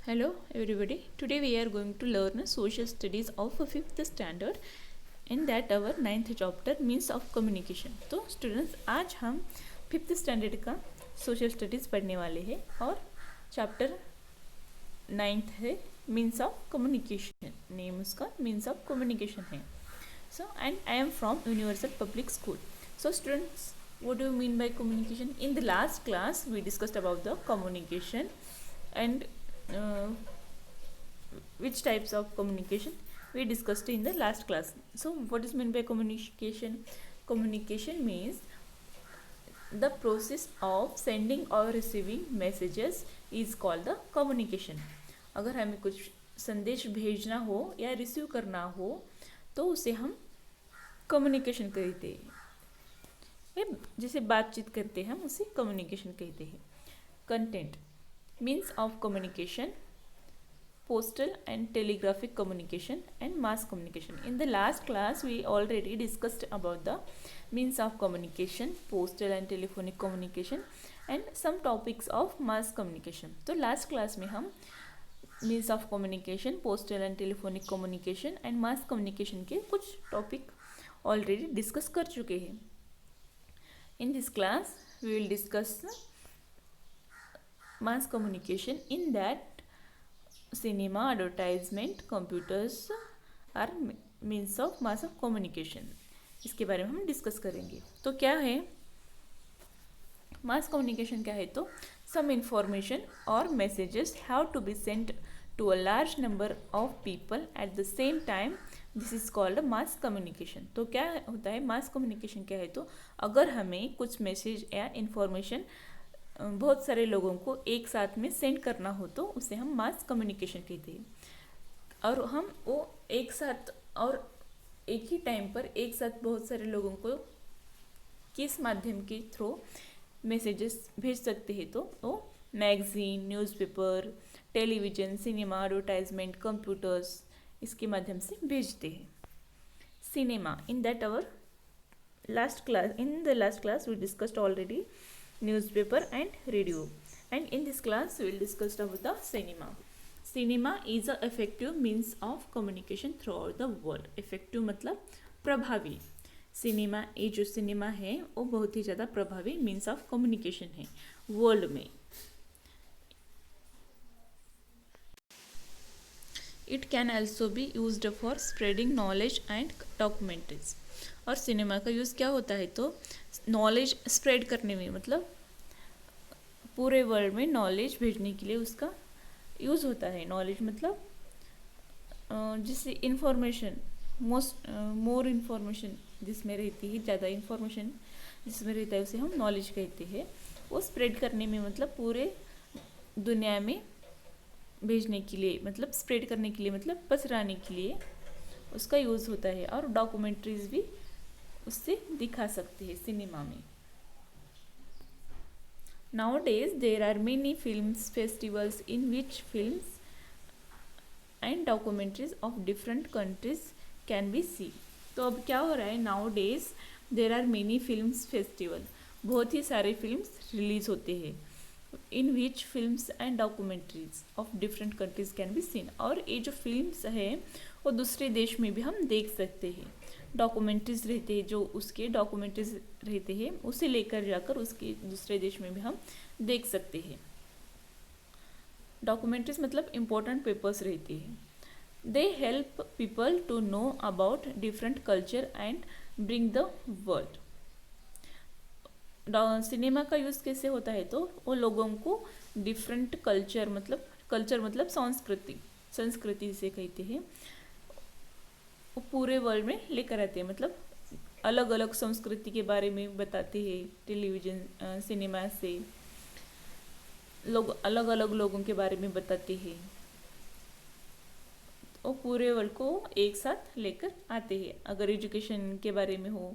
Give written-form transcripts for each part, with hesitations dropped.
Hello everybody. Today we are going to learn social studies of 5th standard. In that our 9th chapter means of communication. तो students आज हम 5th standard का social studies पढ़ने वाले हैं और chapter 9th है means of communication. Name उसका मीन्स ऑफ कम्युनिकेशन है. So and I am from Universal Public School. So students, what do you mean by communication? In the last class we discussed about the communication and which types of communication we discussed in the last class. So what is meant by communication? Communication means the process of sending or receiving messages is called the communication. अगर हमें कुछ संदेश भेजना हो या receive करना हो तो उसे हम कम्युनिकेशन कहते हैं. जैसे बातचीत करते हैं हम उसे कम्युनिकेशन कहते हैं. Content means of communication, postal and telegraphic communication and mass communication. In the last class we already discussed about the means of communication, postal and telephonic communication and some topics of mass communication. तो last class में हम means of communication, postal and telephonic communication and mass communication के कुछ topic already discuss कर चुके हैं. In this class we will discuss mass communication. In that cinema, advertisement, computers are means of mass of communication. इसके बारे में हम discuss करेंगे. तो क्या है मास कम्युनिकेशन? क्या है तो some information or messages have to be sent to a large number of people at the same time. This is called mass communication. तो क्या होता है मास कम्युनिकेशन? क्या है तो अगर हमें कुछ मैसेज या इन्फॉर्मेशन बहुत सारे लोगों को एक साथ में सेंड करना हो तो उसे हम मास कम्युनिकेशन कहते हैं. और हम वो एक साथ और एक ही टाइम पर एक साथ बहुत सारे लोगों को किस माध्यम के थ्रू मैसेजेस भेज सकते हैं तो वो magazine, newspaper, television, cinema, advertisement, computers इसके माध्यम से भेजते हैं. Cinema, in that our last class we discussed already newspaper and radio, and in this class we will discuss about the cinema. Cinema is a effective means of communication throughout the world. effective मतलब प्रभावी. Cinema, ये जो cinema है वो बहुत ही ज़्यादा प्रभावी means of communication है वर्ल्ड में. It can also be used for spreading knowledge and documentaries. और सिनेमा का यूज़ क्या होता है तो नॉलेज स्प्रेड करने में, मतलब पूरे वर्ल्ड में नॉलेज भेजने के लिए उसका यूज़ होता है. नॉलेज मतलब जिससे इंफॉर्मेशन मोर इन्फॉर्मेशन जिसमें रहती है, ज़्यादा इन्फॉर्मेशन जिसमें रहता है उसे हम नॉलेज कहते हैं. वो स्प्रेड करने में मतलब पूरे दुनिया में भेजने के लिए, मतलब स्प्रेड करने के लिए, मतलब पसराने के लिए उसका यूज़ होता है. और डॉक्यूमेंट्रीज भी उससे दिखा सकते हैं सिनेमा में. Nowadays there are many films festivals in which films and documentaries of different countries can be seen. तो अब क्या हो रहा है, nowadays there are many films festival, बहुत ही सारे फिल्म्स रिलीज होते हैं. in which films and documentaries of different countries can be seen. और ये जो फिल्म्स है वो दूसरे देश में भी हम देख सकते हैं. डॉक्यूमेंट्रीज रहते हैं, जो उसके डॉक्यूमेंट्रीज रहते हैं उसे लेकर जाकर उसके दूसरे देश में भी हम देख सकते हैं. डॉक्यूमेंट्रीज मतलब इम्पोर्टेंट पेपर्स रहते हैं. They help people to know about different culture and bring the world. Cinema का यूज़ कैसे होता है तो वो लोगों को डिफरेंट कल्चर मतलब संस्कृति से कहते हैं, वो पूरे वर्ल्ड में लेकर आते हैं. मतलब अलग अलग संस्कृति के बारे में बताते हैं. टेलीविज़न, सिनेमा से लोग अलग अलग लोगों के बारे में बताते हैं. वो पूरे वर्ल्ड को एक साथ लेकर आते हैं. अगर एजुकेशन के बारे में हो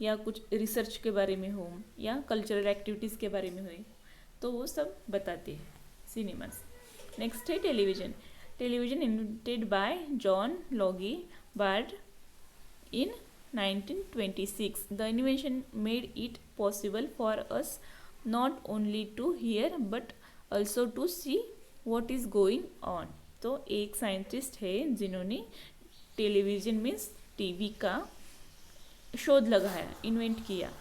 या कुछ रिसर्च के बारे में हो या कल्चरल एक्टिविटीज़ के बारे में हो तो वो सब बताते हैं सिनेमास. नेक्स्ट है television. Television invented by John Logie bird in 1926. The invention made it possible for us not only to hear but also to see what is going on. तो एक साइंटिस्ट है जिन्होंने टेलीविज़न में TV का शोध लगाया, invent किया।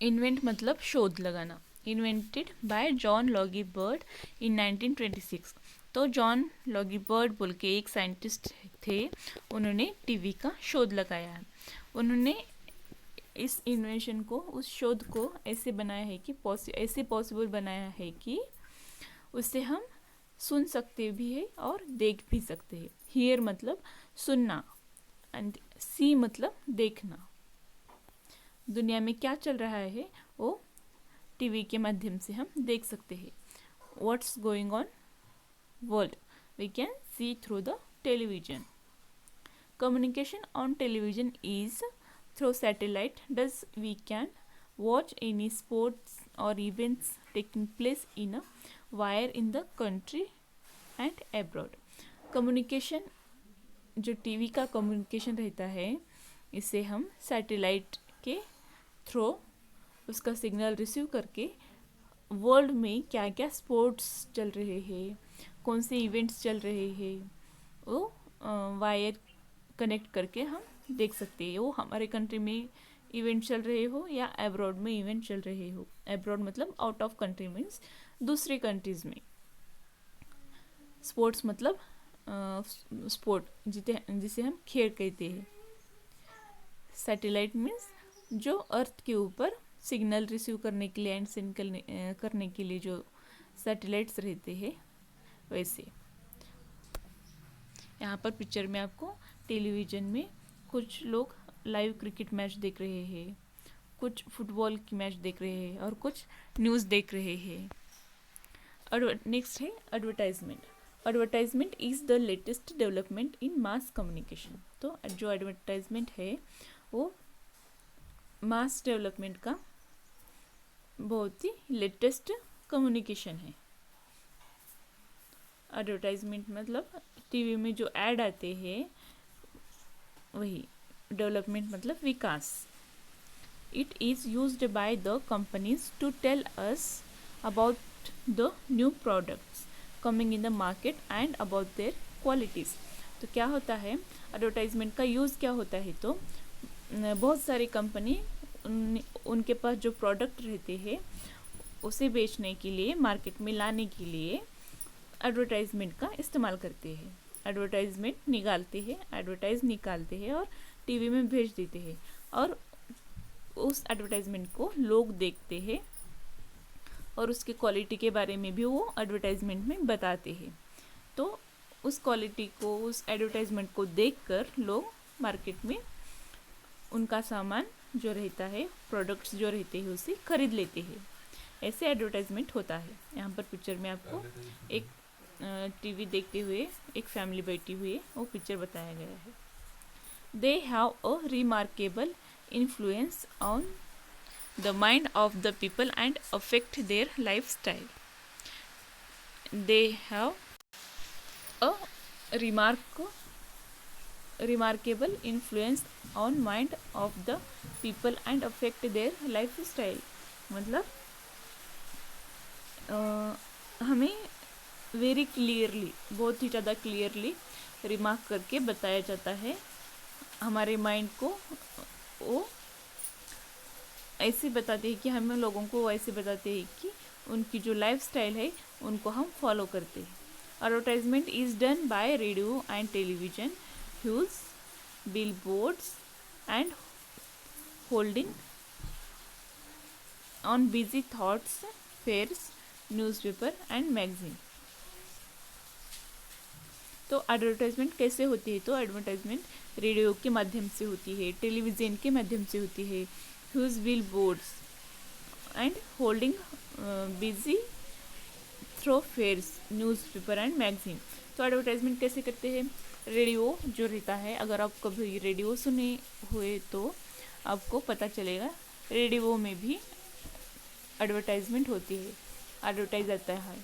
Invent मतलब शोध लगाना। Invented by John Logie Baird in 1926। तो जॉन लॉगी बर्ड बोल के एक साइंटिस्ट थे, उन्होंने टीवी का शोध लगाया है। उन्होंने इस इन्वेंशन को, उस शोध को ऐसे बनाया है कि ऐसे पॉसिबल बनाया है कि उससे हम सुन सकते भी है और देख भी सकते हैं। हियर मतलब सुनना एंड सी मतलब देखना। दुनिया में क्या चल रहा है वो टीवी के माध्यम से हम देख सकते हैं। What's going on world we can see through the television. Communication on television is through satellite. Thus, we can watch any sports or events taking place in a wire in the country and abroad. Communication, जो TV का communication रहता है, इसे हम satellite के through उसका signal receive करके world में क्या क्या स्पोर्ट्स चल रहे हैं, कौन से इवेंट्स चल रहे हैं, वो वायर कनेक्ट करके हम देख सकते हैं। वो हमारे कंट्री में इवेंट चल रहे हो या एब्रॉड में इवेंट चल रहे हो। एब्रॉड मतलब आउट ऑफ कंट्री मीन्स दूसरे कंट्रीज़ में। स्पोर्ट्स मतलब स्पोर्ट जिसे हम खेल कहते हैं। सैटेलाइट मीन्स जो अर्थ के ऊपर सिग्नल रिसीव करने के लिए एंड सेंड करने के लिए जो सैटेलाइट्स रहते हैं वैसे। यहाँ पर पिक्चर में आपको टेलीविज़न में कुछ लोग लाइव क्रिकेट मैच देख रहे हैं, कुछ फुटबॉल की मैच देख रहे हैं और कुछ न्यूज़ देख रहे हैं। नेक्स्ट है advertisement. Advertisement is the latest development in mass communication. तो जो एडवर्टाइजमेंट है वो मास डेवलपमेंट का बहुत ही लेटेस्ट कम्युनिकेशन है। एडवर्टाइजमेंट मतलब टीवी में जो ऐड आते हैं वही। डेवलपमेंट मतलब विकास। It is used by the companies to tell us about the new products coming in the market and about their qualities. तो क्या होता है एडवर्टाइजमेंट का यूज़ क्या होता है, तो बहुत सारी कंपनी उनके पास जो प्रोडक्ट रहते हैं उसे बेचने के लिए, मार्केट में लाने के लिए एडवर्टाइजमेंट का इस्तेमाल करते हैं। एडवर्टाइजमेंट निकालते हैं और टीवी में भेज देते हैं और उस एडवर्टाइजमेंट को लोग देखते हैं और उसकी क्वालिटी के बारे में भी वो एडवर्टाइजमेंट में बताते हैं। तो उस क्वालिटी को, उस एडवर्टाइजमेंट को देखकर लोग मार्केट में उनका सामान जो रहता है, प्रोडक्ट्स जो रहते हैं उसे खरीद लेते हैं। ऐसे एडवर्टाइजमेंट होता है। यहाँ पर पिक्चर में आपको एक टीवी देखते हुए एक फैमिली बैठी हुई है, वो पिक्चर बताया गया है। They have a remarkable influence on the mind of the people and affect their life style. They have a remarkable influence on mind of the people and affect their lifestyle। मतलब हमें very clearly, बहुत ही ज़्यादा clearly remark करके बताया जाता है हमारे mind को। वो ऐसे बताते हैं कि हम लोगों को ऐसे बताते हैं कि उनकी जो लाइफ स्टाइल है उनको हम फॉलो करते हैं। Advertisement is done by radio and television, huge, billboards and holding on busy thoroughfares, newspaper and magazine. तो एडवर्टाइजमेंट कैसे होती है, तो एडवर्टाइजमेंट रेडियो के माध्यम से होती है, टेलीविज़न के माध्यम से होती है, huge, billboards and holding busy thoroughfares, newspaper and magazine. तो एडवर्टाइजमेंट कैसे करते हैं, रेडियो जो रहता है, अगर आप कभी रेडियो सुने हुए तो आपको पता चलेगा रेडियो में भी एडवर्टाइजमेंट होती है, एडवर्टाइज आता है।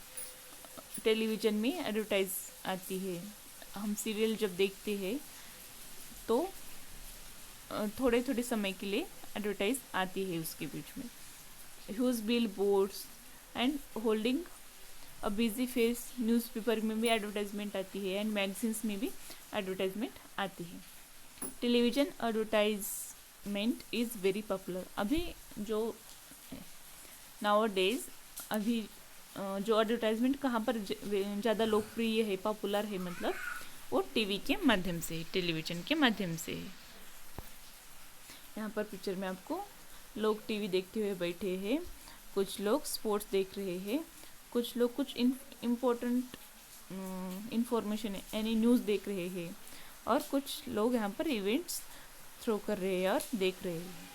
टेलीविज़न में एडवर्टाइज आती है। हम सीरियल जब देखते हैं तो थोड़े थोड़े समय के लिए एडवर्टाइज आती है उसके बीच में। Huge bill boards and holding a busy face, newspaper में भी एडवर्टाइजमेंट आती है एंड मैगजीन्स में भी एडवर्टाइजमेंट आती है। Television advertisement is very popular. अभी जो नाउ डेज अभी जो एडवर्टाइजमेंट कहाँ पर ज़्यादा लोकप्रिय है, पॉपुलर है, मतलब वो टीवी के माध्यम से, टेलीविज़न के माध्यम से है। यहाँ पर पिक्चर में आपको लोग टीवी देखते हुए बैठे हैं, कुछ लोग स्पोर्ट्स देख रहे हैं, कुछ लोग कुछ इम्पोर्टेंट इंफॉर्मेशन यानी न्यूज़ देख रहे हैं, और कुछ लोग यहाँ पर इवेंट्स थ्रो कर रहे हैं और देख रहे हैं।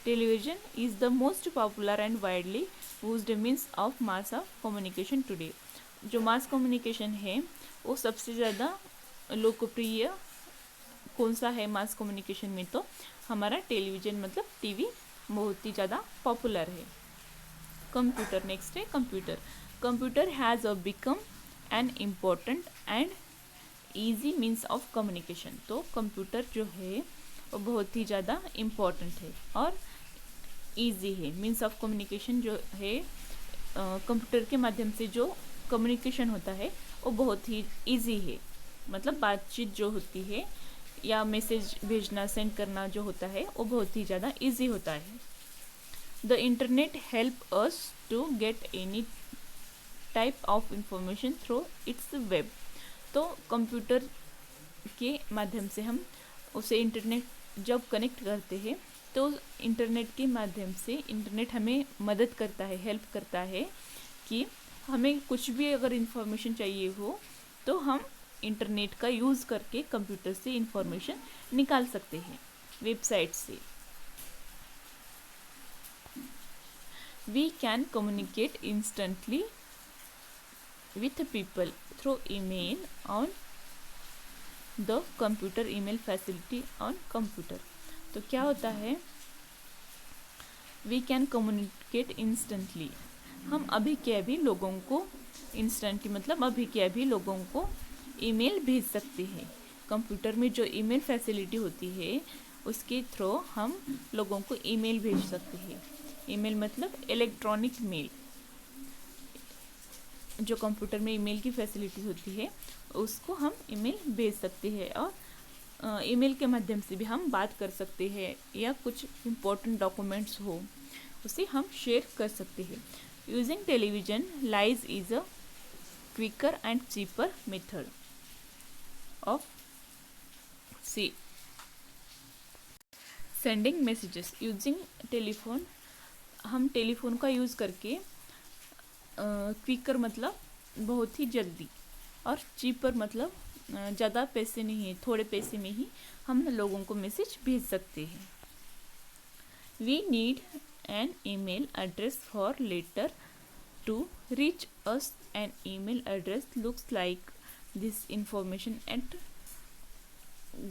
Television is the most popular and widely used means of mass of communication today. जो मास कम्युनिकेशन है वो सबसे ज़्यादा लोकप्रिय कौन सा है मास कम्युनिकेशन में, तो हमारा टेलीविज़न मतलब टीवी बहुत ही ज़्यादा पॉपुलर है। कंप्यूटर नेक्स्ट है। Computer has become an important and easy means of communication. तो कंप्यूटर जो है वो बहुत ही ज़्यादा इम्पोर्टेंट है और ईजी है। मीन्स ऑफ कम्युनिकेशन जो है, कंप्यूटर के माध्यम से जो कम्युनिकेशन होता है वो बहुत ही ईजी है, मतलब बातचीत जो होती है या मैसेज भेजना, सेंड करना जो होता है वो बहुत ही ज़्यादा ईजी होता है। The internet help us to get any type of information through its web. तो कंप्यूटर के माध्यम से हम उसे इंटरनेट जब कनेक्ट करते हैं तो इंटरनेट के माध्यम से इंटरनेट हमें मदद करता है, हेल्प करता है कि हमें कुछ भी अगर इंफॉर्मेशन चाहिए हो तो हम इंटरनेट का यूज़ करके कंप्यूटर से इंफॉर्मेशन निकाल सकते हैं वेबसाइट से। We can communicate instantly with people through email on the computer, email facility on computer. तो क्या होता है, वी कैन कम्युनिकेट इंस्टेंटली, हम अभी के अभी लोगों को, इंस्टेंटली मतलब अभी के अभी लोगों को ईमेल भेज सकते हैं। कंप्यूटर में जो ईमेल फैसिलिटी होती है उसके थ्रू हम लोगों को ईमेल भेज सकते हैं। ईमेल मतलब इलेक्ट्रॉनिक मेल। जो कंप्यूटर में ईमेल की फैसिलिटी होती है उसको हम ईमेल भेज सकते हैं, और ईमेल के माध्यम से भी हम बात कर सकते हैं या कुछ इम्पोर्टेंट डॉक्यूमेंट्स हो उसे हम शेयर कर सकते हैं। Using television lines is a quicker and cheaper method of sending messages. Using telephone, हम टेलीफोन का यूज़ करके, क्विकर मतलब बहुत ही जल्दी, और चीपर मतलब ज़्यादा पैसे नहीं है, थोड़े पैसे में ही हम लोगों को मैसेज भेज सकते हैं। We need an email address for letter to reach us. An email address looks like this information at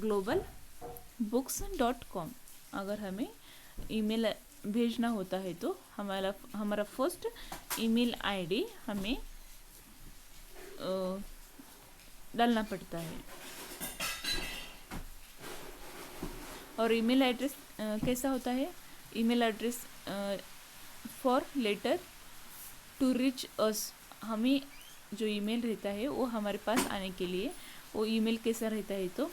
globalbooks.com। अगर हमें ईमेल भेजना होता है तो हमारा फर्स्ट ईमेल आईडी हमें डालना पड़ता है। और ईमेल एड्रेस कैसा होता है, email address for letter to reach us, हमें जो ईमेल रहता है वो हमारे पास आने के लिए वो ईमेल कैसा रहता है, तो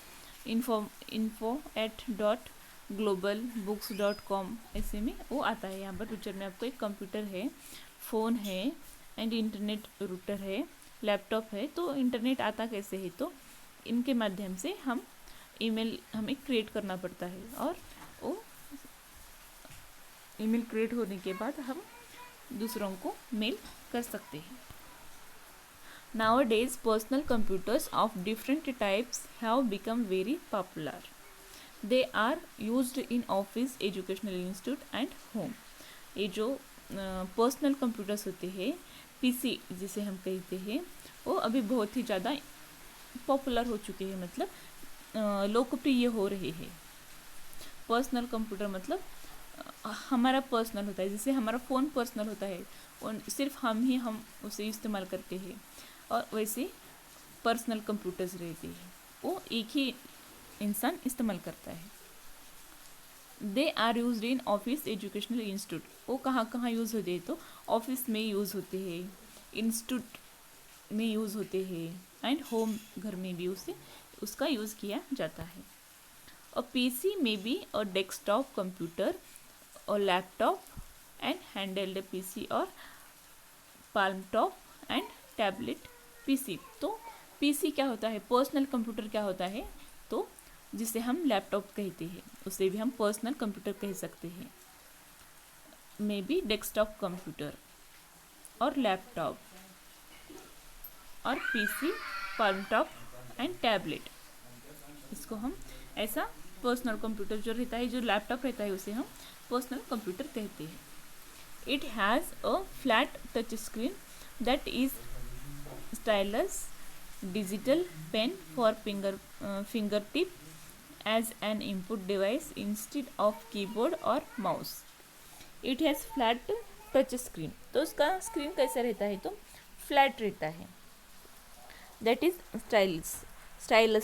info@globalbooks.com ऐसे में वो आता है। यहाँ पर पिक्चर में आपको एक कंप्यूटर है, फ़ोन है एंड इंटरनेट रूटर है, लैपटॉप है। तो इंटरनेट आता कैसे है, तो इनके माध्यम से हम ईमेल हमें क्रिएट करना पड़ता है, और वो ईमेल क्रिएट होने के बाद हम दूसरों को मेल कर सकते हैं। Nowadays, personal computers of different types have become very popular. They are used in office, educational institute and home. ये जो पर्सनल कंप्यूटर्स होते हैं, पीसी जिसे हम कहते हैं, वो अभी बहुत ही ज़्यादा पॉपुलर हो चुके हैं, मतलब लोकप्रिय हो रहे हैं। पर्सनल कंप्यूटर मतलब हमारा पर्सनल होता है, जैसे हमारा फ़ोन पर्सनल होता है, और सिर्फ हम उसे इस्तेमाल करते हैं, और वैसे पर्सनल कंप्यूटर्स रहते हैं वो एक ही इंसान इस्तेमाल करता है। They are use in office educational institute, वो कहाँ कहाँ यूज़ होते हैं, तो ऑफिस में यूज़ होते हैं, इंस्टीट्यूट में यूज़ होते हैं एंड होम घर में भी उसका यूज़ किया जाता है। अ पीसी में बी अ डेस्कटॉप कंप्यूटर और लैपटॉप एंड हैंडल्ड पीसी और palm top and tablet PC. तो पीसी क्या होता है, पर्सनल कंप्यूटर क्या होता है, तो जिसे हम लैपटॉप कहते हैं उसे भी हम पर्सनल कंप्यूटर कह सकते हैं। मे बी डेस्कटॉप कंप्यूटर और लैपटॉप और PC, palm top and tablet, इसको हम ऐसा पर्सनल कंप्यूटर जो रहता है, जो लैपटॉप रहता है उसे हम पर्सनल कंप्यूटर कहते हैं। It has a flat touch screen that is stylus digital pen for finger tip as an input device instead of keyboard और mouse. It has flat touch screen, तो उसका स्क्रीन कैसा रहता है, तो फ्लैट रहता है। दैट इज स्टाइलस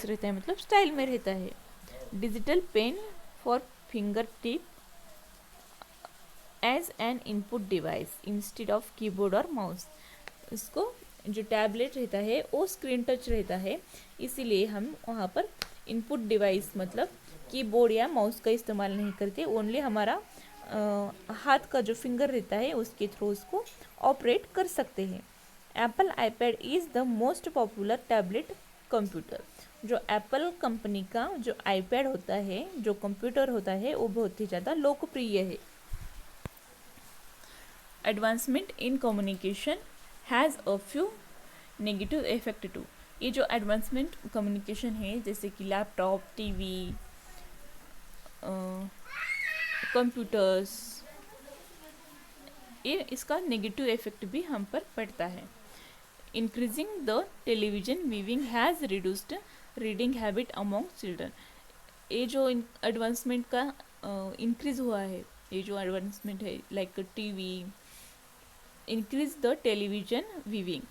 रहता है, मतलब स्टाइल में रहता है। Digital pen for finger tip as an input device instead of keyboard और माउस। इसको जो टैबलेट रहता है वो स्क्रीन टच रहता है, इसीलिए हम वहाँ पर इनपुट डिवाइस मतलब कीबोर्ड या माउस का इस्तेमाल नहीं करते, ओनली हमारा हाथ का जो फिंगर रहता है उसके थ्रू उसको ऑपरेट कर सकते हैं। Apple iPad is the most popular tablet computer. जो एप्पल कंपनी का जो आईपैड होता है, जो कंप्यूटर होता है, वो बहुत ही ज़्यादा लोकप्रिय है। Advancement in communication has a few negative effect too. ये जो एडवांसमेंट कम्युनिकेशन है, जैसे कि लैपटॉप, टीवी, कंप्यूटर्स, ये इसका नेगेटिव इफेक्ट भी हम पर पड़ता है। Increasing the television viewing has reduced reading habit among children. ये जो एडवांसमेंट का इंक्रीज हुआ है, ये जो एडवांसमेंट है like TV, increase the television viewing,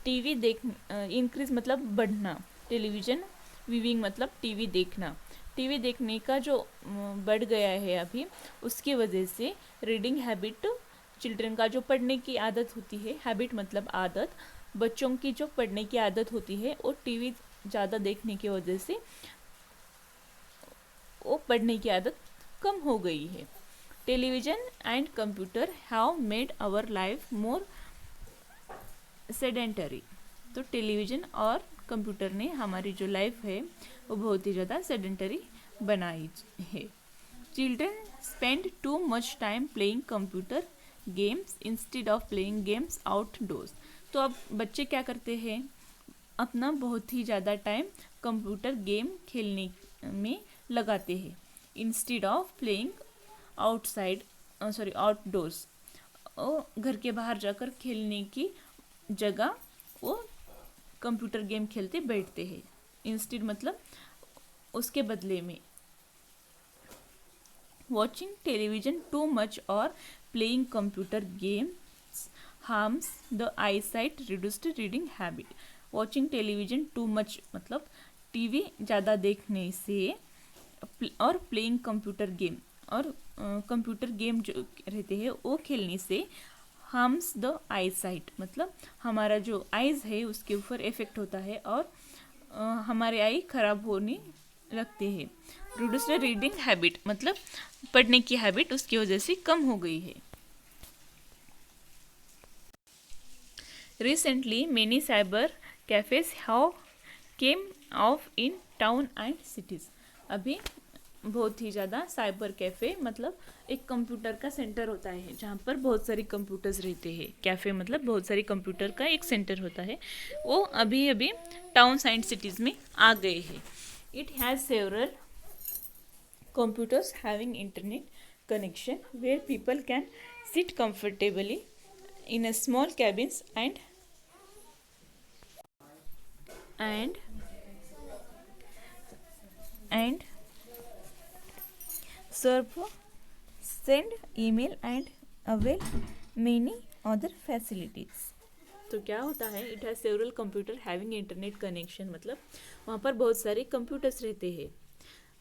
TV देख, इंक्रीज मतलब बढ़ना, टेलीविजन व्यूइंग मतलब टीवी देखना। टीवी देखने का जो बढ़ गया है अभी, उसकी वजह से रीडिंग हैबिट, चिल्ड्रन का जो पढ़ने की आदत होती है, हैबिट मतलब आदत, बच्चों की जो पढ़ने की आदत होती है वो टीवी ज़्यादा देखने की वजह से वो पढ़ने की आदत कम हो गई है। Television and computer have made our life more sedentary. तो टेलीविज़न और कंप्यूटर ने हमारी जो लाइफ है वो बहुत ही ज़्यादा सेडेंटरी बनाई है। Children spend too much time playing computer games instead of playing games outdoors. तो अब बच्चे क्या करते हैं, अपना बहुत ही ज़्यादा टाइम कंप्यूटर गेम खेलने में लगाते हैं इंस्टेड ऑफ प्लेइंग आउटडोर्स। घर के बाहर जाकर खेलने की जगह वो कंप्यूटर गेम खेलते बैठते हैं। इंस्टेड मतलब उसके बदले में। वॉचिंग टेलीविजन टू मच और playing computer games harms the I site, reduced reading habit. Watching television too much मतलब टीवी ज़्यादा देखने से और प्लेइंग कंप्यूटर गेम और कंप्यूटर गेम जो रहते हैं वो खेलने से हार्म्स द आई साइट मतलब हमारा जो आइज़ है उसके ऊपर इफेक्ट होता है और हमारे आई खराब होने लगते हैं। रिड्यूस्ड रीडिंग हैबिट मतलब पढ़ने की हैबिट उसकी वजह से कम हो गई है। Recently many cyber cafes have came of in town and cities. अभी बहुत ही ज़्यादा साइबर कैफ़े मतलब एक कंप्यूटर का सेंटर होता है जहाँ पर बहुत सारी कंप्यूटर्स रहते हैं। कैफ़े मतलब बहुत सारी कंप्यूटर का एक सेंटर होता है, वो अभी अभी टाउन्स एंड सिटीज़ में आ गए हैं। It has several computers having internet connection where people can sit comfortably in a small cabins and serve, send email and avail many other facilities। तो क्या होता है, it has several computer having internet connection मतलब वहाँ पर बहुत सारे computers रहते हैं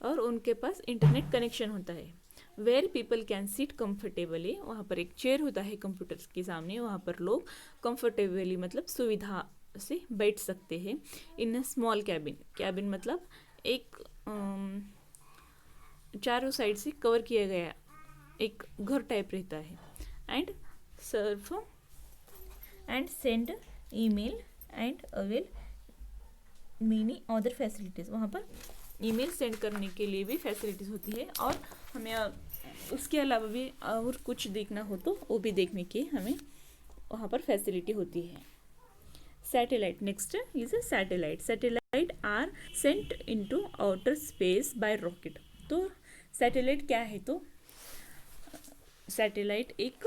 और उनके पास इंटरनेट कनेक्शन होता है where people can sit comfortably, वहाँ पर एक चेयर होता है कंप्यूटर के सामने, वहाँ पर लोग कंफर्टेबली मतलब सुविधा से बैठ सकते हैं। इन अ स्मॉल कैबिन, कैबिन मतलब एक चारों साइड से कवर किया गया एक घर टाइप रहता है। And Surf and send email and avail many other facilities, वहाँ पर ईमेल सेंड करने के लिए भी फैसिलिटीज़ होती है, और हमें उसके अलावा भी और कुछ देखना हो तो वो भी देखने की हमें वहाँ पर फैसिलिटी होती है। Satellite, next is a satellite. Satellite are sent into outer space by rocket. तो सैटेलाइट क्या है? तो सैटेलाइट एक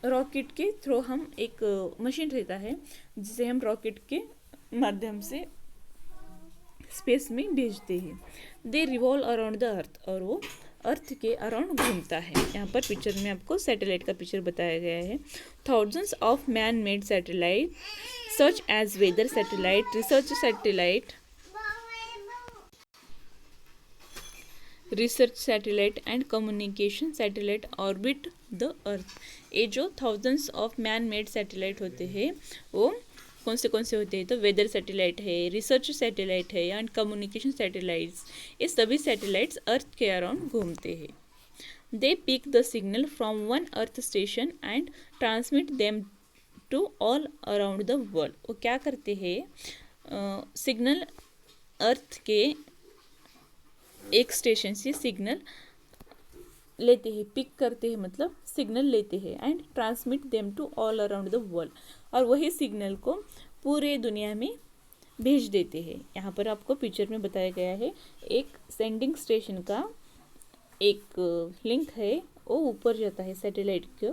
रॉकेट के थ्रू हम एक मशीन रहता है जिसे हम रॉकेट के माध्यम से स्पेस में भेजते हैं। दे रिवॉल्व अराउंड द अर्थ, और वो अर्थ के अराउंड घूमता है। यहाँ पर पिक्चर में आपको सैटेलाइट का पिक्चर बताया गया है। Thousands of man made satellite such as weather satellite, research satellite and communication satellite orbit the earth. ये जो thousands of man made satellite होते हैं वो कौन से होते हैं? तो वेदर सैटेलाइट है, रिसर्च सैटेलाइट है एंड कम्युनिकेशन सैटेलाइट्स। ये सभी सैटेलाइट्स अर्थ के अराउंड घूमते हैं। They pick the signal from one earth station and transmit them to all around the world. वो क्या करते हैं? सिग्नल अर्थ के एक स्टेशन से सिग्नल लेते हैं, पिक करते हैं मतलब सिग्नल लेते हैं, and transmit them to all around the world, और वही सिग्नल को पूरे दुनिया में भेज देते हैं। यहाँ पर आपको पिक्चर में बताया गया है एक सेंडिंग स्टेशन का एक लिंक है, वो ऊपर जाता है, सैटेलाइट के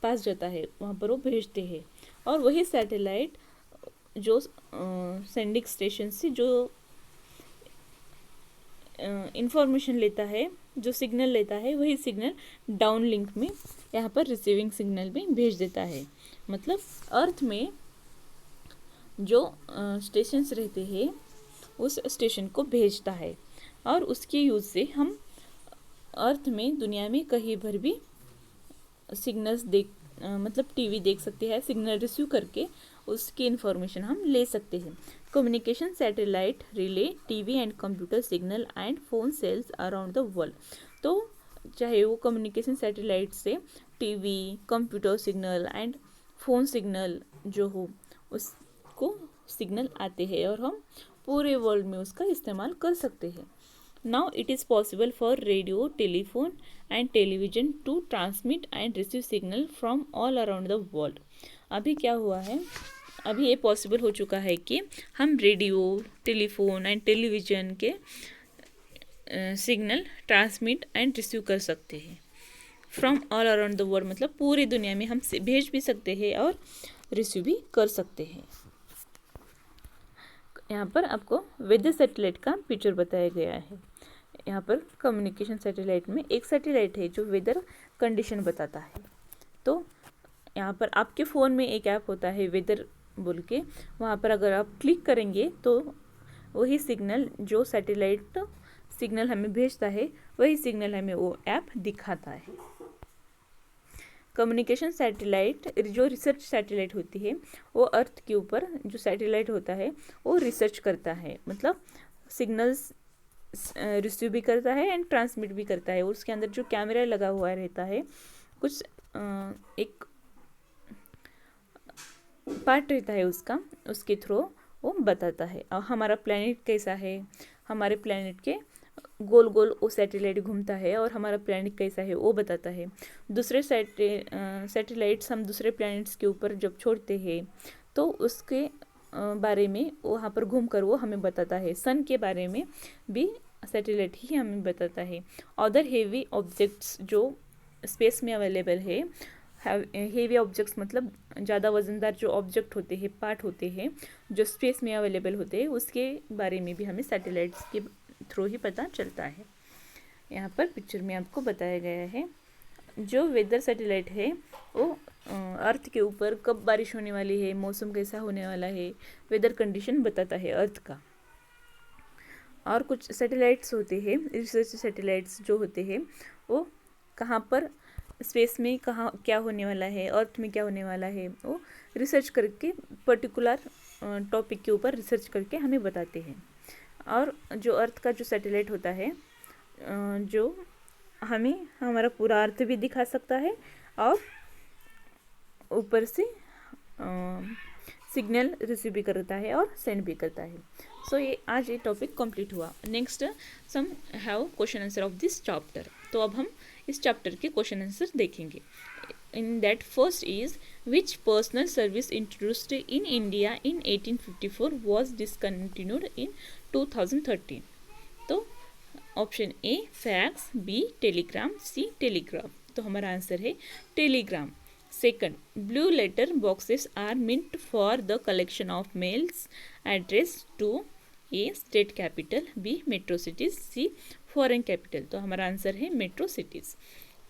पास जाता है, वहाँ पर वो भेजते हैं, और वही सैटेलाइट जो सेंडिंग स्टेशन से जो इंफॉर्मेशन लेता है, जो सिग्नल लेता है, वही सिग्नल डाउन लिंक में यहाँ पर रिसीविंग सिग्नल में भेज देता है। मतलब अर्थ में जो स्टेशंस रहते हैं उस स्टेशन को भेजता है, और उसके यूज़ से हम अर्थ में दुनिया में कहीं पर भी सिग्नल्स मतलब टीवी देख सकते हैं, सिग्नल रिसीव करके उसकी इन्फॉर्मेशन हम ले सकते हैं। Communication satellite relay TV and computer signal and phone cells around the world. तो चाहे वो कम्युनिकेशन सैटेलाइट से TV, computer signal and phone signal जो हो उसको सिग्नल आते हैं, और हम पूरे वर्ल्ड में उसका इस्तेमाल कर सकते हैं। Now it is possible for radio, telephone and television to transmit and receive signal from all around the world. अभी क्या हुआ है? अभी ये पॉसिबल हो चुका है कि हम रेडियो, टेलीफोन एंड टेलीविज़न के सिग्नल ट्रांसमिट एंड रिसीव कर सकते हैं from all around the world, मतलब पूरी दुनिया में हम भेज भी सकते हैं और रिसीव भी कर सकते हैं। यहाँ पर आपको वेदर सैटेलाइट का पिक्चर बताया गया है। यहाँ पर कम्युनिकेशन सैटेलाइट में एक सैटेलाइट है जो वेदर कंडीशन बताता है। तो यहाँ पर आपके फ़ोन में एक ऐप होता है वेदर बोल के, वहाँ पर अगर आप क्लिक करेंगे तो वही सिग्नल जो सैटेलाइट सिग्नल हमें भेजता है वही सिग्नल हमें वो ऐप दिखाता है। कम्युनिकेशन सैटेलाइट जो रिसर्च सैटेलाइट होती है वो अर्थ के ऊपर जो सैटेलाइट होता है वो रिसर्च करता है, मतलब सिग्नल्स रिसीव भी करता है एंड ट्रांसमिट भी करता है। उसके अंदर जो कैमरा लगा हुआ रहता है, कुछ एक पार्ट रहता है उसका, उसके थ्रू वो बताता है और हमारा प्लैनेट कैसा है, हमारे प्लैनेट के गोल गोल वो सैटेलाइट घूमता है और हमारा प्लैनेट कैसा है वो बताता है। दूसरे सैटेलाइट्स हम दूसरे प्लैनेट्स के ऊपर जब छोड़ते हैं तो उसके बारे में वहाँ पर घूम कर वो हमें बताता है। सन के बारे में भी सैटेलाइट ही हमें बताता है। अदर हेवी ऑब्जेक्ट्स जो स्पेस में अवेलेबल है, हेवी ऑब्जेक्ट्स मतलब ज़्यादा वजनदार जो ऑब्जेक्ट होते हैं, पार्ट होते हैं जो स्पेस में अवेलेबल होते हैं, उसके बारे में भी हमें सैटेलाइट्स के थ्रू ही पता चलता है। यहाँ पर पिक्चर में आपको बताया गया है जो वेदर सैटेलाइट है वो अर्थ के ऊपर कब बारिश होने वाली है, मौसम कैसा होने वाला है, वेदर कंडीशन बताता है अर्थ का। और कुछ सैटेलाइट्स होते हैं, रिसर्च सैटेलाइट्स जो होते हैं वो कहाँ पर स्पेस में कहाँ क्या होने वाला है, अर्थ में क्या होने वाला है, वो रिसर्च करके पर्टिकुलर टॉपिक के ऊपर रिसर्च करके हमें बताते हैं। और जो अर्थ का जो सैटेलाइट होता है जो हमें हमारा पूरा अर्थ भी दिखा सकता है और ऊपर से सिग्नल रिसीव भी करता है और सेंड भी करता है। सो ये आज ये टॉपिक कंप्लीट हुआ। Next some have question answer of this chapter. तो अब हम इस चैप्टर के क्वेश्चन आंसर देखेंगे। In that first is which personal service introduced in India in 1854 was discontinued in 2013। तो option A fax, B telegram, C telegraph. तो हमारा answer है telegram. Second, blue letter boxes are meant for the collection of mails addressed to A state capital, B metro cities, C foreign capital। तो हमारा answer है metro cities।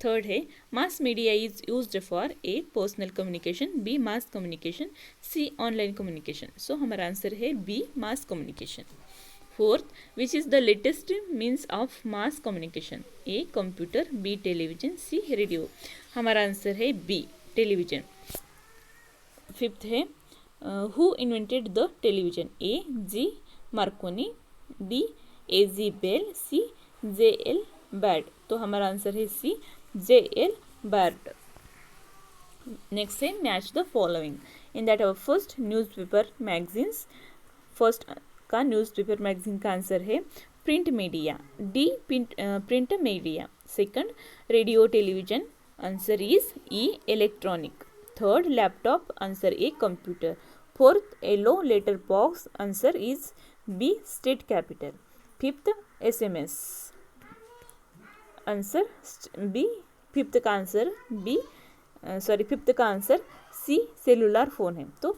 Third है mass media is used for A personal communication, B mass communication, C online communication। So हमारा answer है B mass communication। Fourth, which is the latest means of mass communication, A computer, B television, C radio. हमारा answer है B television. Fifth है who invented the television, A G Marconi, D A G Bell, C J L Baird. तो हमारा answer है C J L Baird. Next है match the following. In that our first newspaper magazines, first का newspaper magazine का answer है print media, D print media. Second radio television, answer is E electronic. Third laptop, answer A computer. Fourth yellow letter box, answer is B state capital. Fifth SMS, answer B. Fifth का answer B, fifth का answer C cellular phone है। तो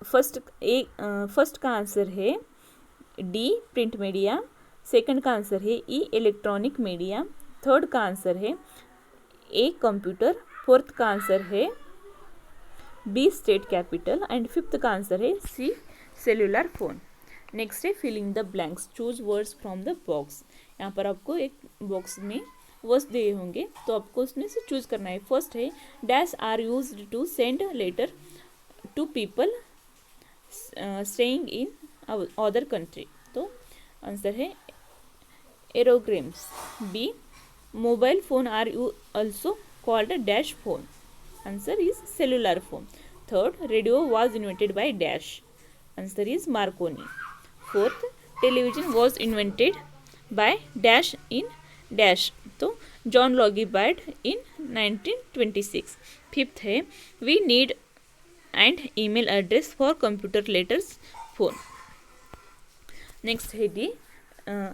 first का answer है D print media, second का answer है E electronic media, third का answer है ए कंप्यूटर, फोर्थ का आंसर है B state capital and fifth का आंसर है सी सेलुलर फोन। नेक्स्ट है filling the blanks, choose words from the box. यहाँ पर आपको एक बॉक्स में वर्ड्स दिए होंगे तो आपको उसमें से चूज करना है। फर्स्ट है dash are used to send letter to people staying in other country. तो आंसर है aerogrammes. B mobile phone are you also called dash phone, answer is cellular phone. Third radio was invented by dash, answer is Marconi. Fourth television was invented by dash in dash, तो John Logie Baird in 1926। Fifth है we need and email address for computer letters phone। Next है D,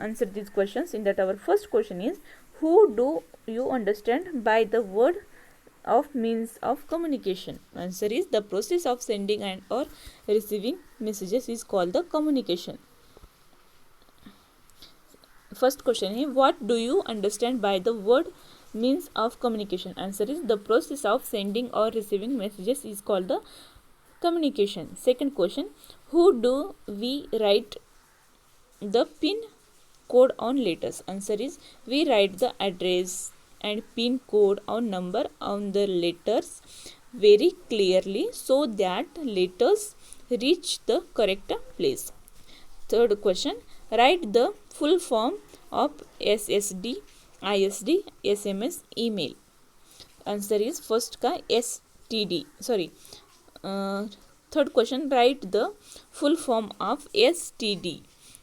answer these questions। In that our first question is who do you understand by the word of means of communication, answer is the process of sending and or receiving messages is called the communication। First question है what do you understand by the word means of communication, answer is the process of sending or receiving messages is called the communication। Second question, who do we write the pin code on letters, answer is we write the address and pin code or number on the letters very clearly so that letters reach the correct place। Third question, write the full form of SSD, ISD, SMS, email, answer is first का STD, sorry। Third question right the full form of STD,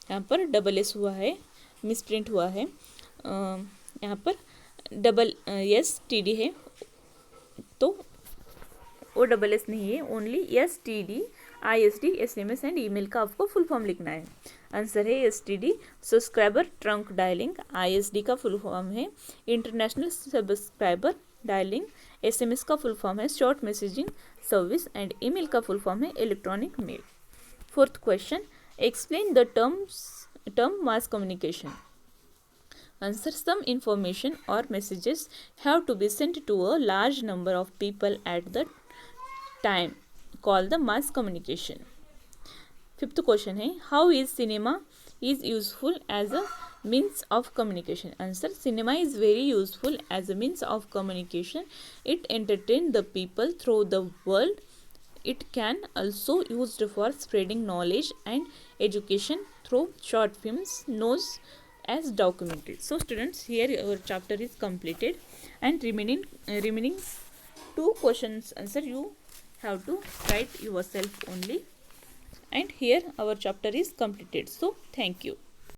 यहाँ पर double S हुआ है, misprint हुआ है, यहाँ पर double STD है तो वो डबल एस नहीं है, only STD, ISD, SMS and email का आपको फुल फॉर्म लिखना है। आंसर है STD subscriber trunk dialling, ISD का फुल फॉर्म है इंटरनेशनल सब्सक्राइबर डायलिंग, SMS का फुल फॉर्म है short messaging service and email का फुल फॉर्म है electronic mail. Fourth question, explain the term mass communication, answer some information और messages have to be sent to a large number of people at the time call the mass communication. Fifth question है how is cinema is useful as a means of communication? Answer: cinema is very useful as a means of communication. It entertains the people through the world. It can also used for spreading knowledge and education through short films known as documentaries. So students, here our chapter is completed, and remaining two questions answer you have to write yourself only. And here our chapter is completed. So thank you.